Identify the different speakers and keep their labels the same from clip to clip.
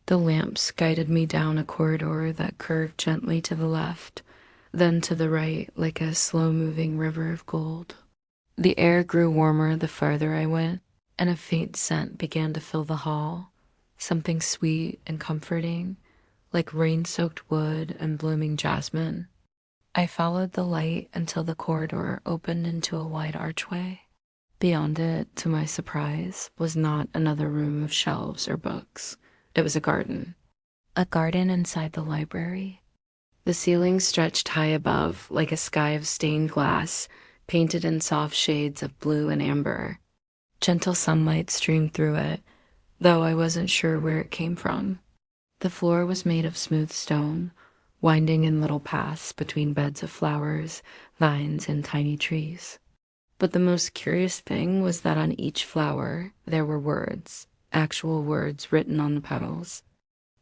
Speaker 1: The lamps guided me down a corridor that curved gently to the left, then to the right like a slow-moving river of gold. The air grew warmer the farther I went, and a faint scent began to fill the hall, something sweet and comforting, like rain-soaked wood and blooming jasmine. I followed the light until the corridor opened into a wide archway. Beyond it, to my surprise, was not another room of shelves or books. It was a garden. A garden inside the library. The ceiling stretched high above, like a sky of stained glass, painted in soft shades of blue and amber. Gentle sunlight streamed through it, though I wasn't sure where it came from. The floor was made of smooth stone, winding in little paths between beds of flowers, vines, and tiny trees. But the most curious thing was that on each flower there were words, actual words written on the petals.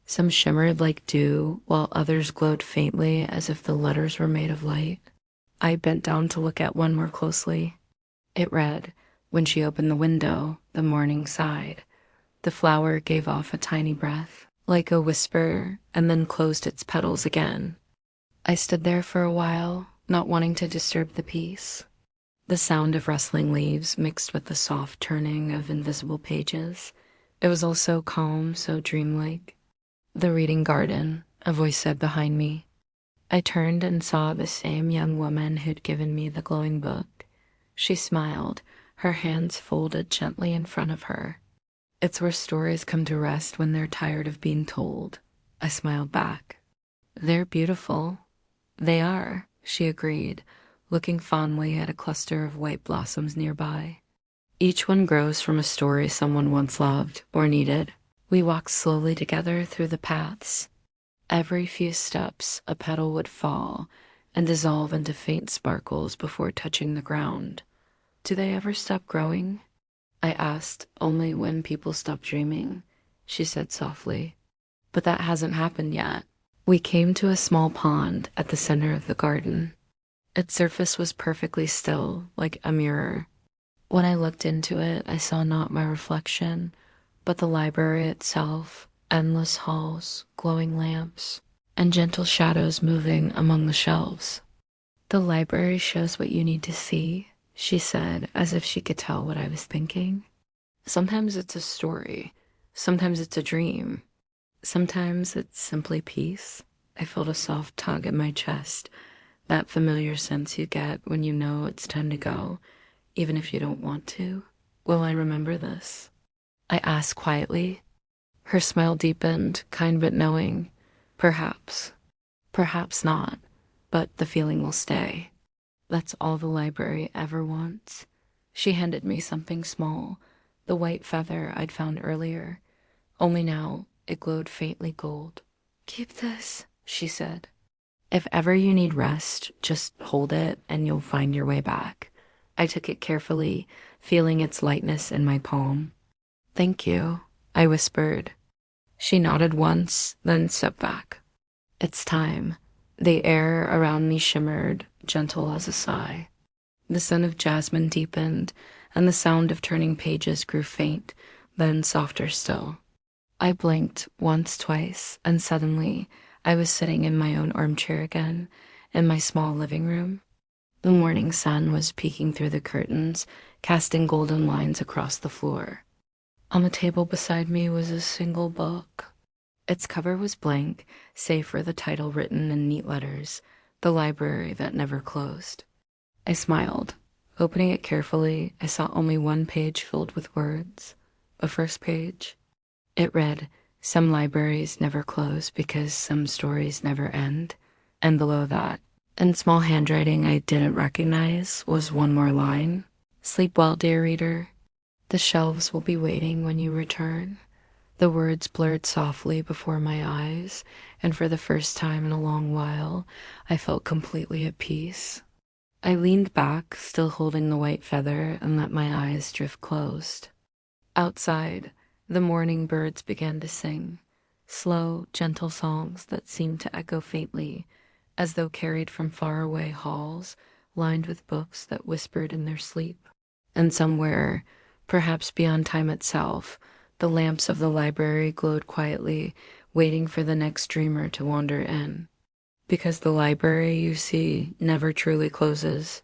Speaker 1: Some shimmered like dew, while others glowed faintly as if the letters were made of light. I bent down to look at one more closely. It read, "When she opened the window, the morning sighed." The flower gave off a tiny breath, like a whisper, and then closed its petals again. I stood there for a while, not wanting to disturb the peace. The sound of rustling leaves mixed with the soft turning of invisible pages. It was all so calm, so dreamlike. "The reading garden," a voice said behind me. I turned and saw the same young woman who'd given me the glowing book. She smiled, her hands folded gently in front of her. "It's where stories come to rest when they're tired of being told." I smiled back. "They're beautiful." "They are," she agreed, looking fondly at a cluster of white blossoms nearby. "Each one grows from a story someone once loved or needed." We walked slowly together through the paths. Every few steps, a petal would fall and dissolve into faint sparkles before touching the ground. "Do they ever stop growing?" I asked. "Only when people stop dreaming," she said softly. "But that hasn't happened yet." We came to a small pond at the center of the garden. Its surface was perfectly still, like a mirror. When I looked into it, I saw not my reflection, but the library itself, endless halls, glowing lamps, and gentle shadows moving among the shelves. "The library shows what you need to see," she said, as if she could tell what I was thinking. "Sometimes it's a story. Sometimes it's a dream. Sometimes it's simply peace." I felt a soft tug at my chest, that familiar sense you get when you know it's time to go, even if you don't want to. "Will I remember this?" I asked quietly. Her smile deepened, kind but knowing. "Perhaps. Perhaps not. But the feeling will stay. That's all the library ever wants." She handed me something small, the white feather I'd found earlier. Only now it glowed faintly gold. "Keep this," she said. "If ever you need rest, just hold it and you'll find your way back." I took it carefully, feeling its lightness in my palm. "Thank you," I whispered. She nodded once, then stepped back. "It's time." The air around me shimmered, gentle as a sigh. The scent of jasmine deepened, and the sound of turning pages grew faint, then softer still. I blinked once, twice, and suddenly I was sitting in my own armchair again, in my small living room. The morning sun was peeking through the curtains, casting golden lines across the floor. On the table beside me was a single book. Its cover was blank, save for the title written in neat letters, "The Library That Never Closed." I smiled. Opening it carefully, I saw only one page filled with words. The first page. It read, "Some libraries never close because some stories never end." And below that, in small handwriting I didn't recognize, was one more line. "Sleep well, dear reader. The shelves will be waiting when you return." The words blurred softly before my eyes, and for the first time in a long while, I felt completely at peace. I leaned back, still holding the white feather, and let my eyes drift closed. Outside, the morning birds began to sing, slow, gentle songs that seemed to echo faintly, as though carried from faraway halls lined with books that whispered in their sleep. And somewhere, perhaps beyond time itself, The lamps of the library glowed quietly, waiting for the next dreamer to wander in. Because the library, you see, never truly closes.